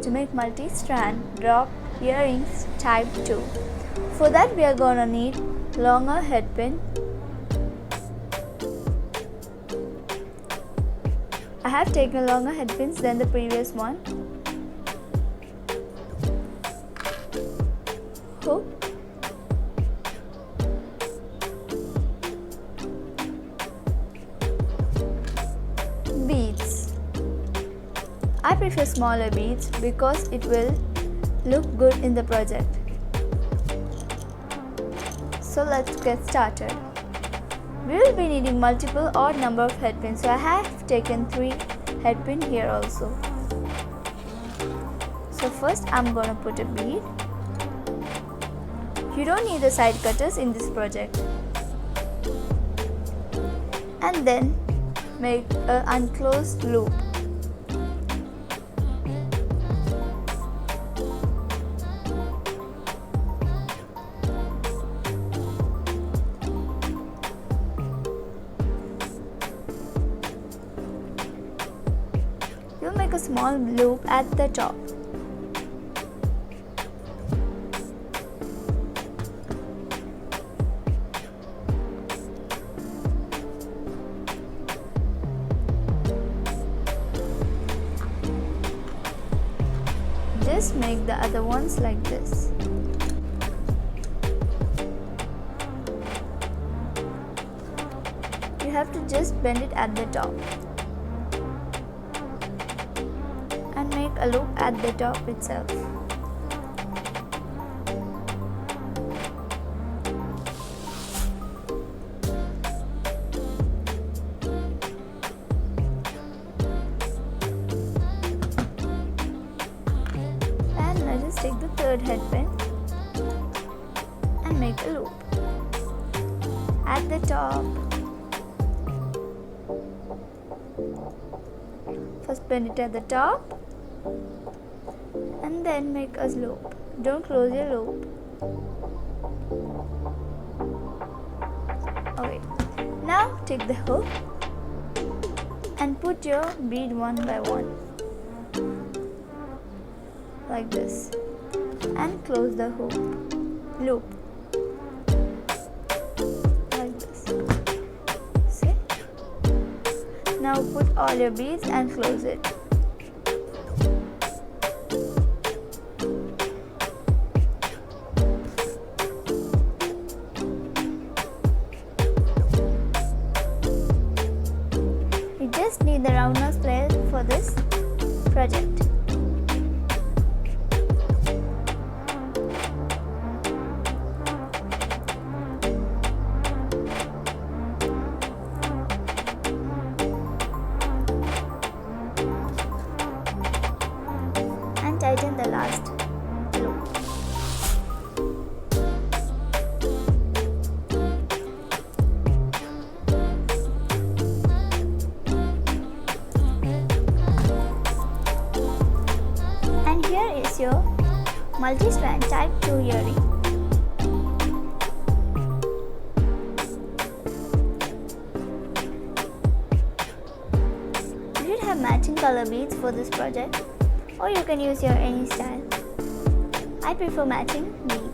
to make multi-strand drop earrings type 2. For that we are gonna need longer headpin. I have taken longer headpins than the previous one. Hook. Beads. I prefer smaller beads because it will look good in the project. So let's get started. We will be needing multiple odd number of headpins, so I have taken 3 headpins here also. So first I'm gonna put a bead. You don't need the side cutters in this project. And then make an unclosed loop. You'll make a small loop at the top. Just make the other ones like this. You have to just bend it at the top and make a loop at the top itself. Take the third headpin and make a loop at the top. First bend it at the top and then make a loop. Don't close your loop. Okay, now take the hook and put your bead one by one like this and close the loop like this. See? Now put all your beads and close it. You just need the round nose pliers for this project. Tighten the last loop. And here is your multi-strand type 2 earring. You should have matching color beads for this project, or you can use your any style. I prefer matching beads.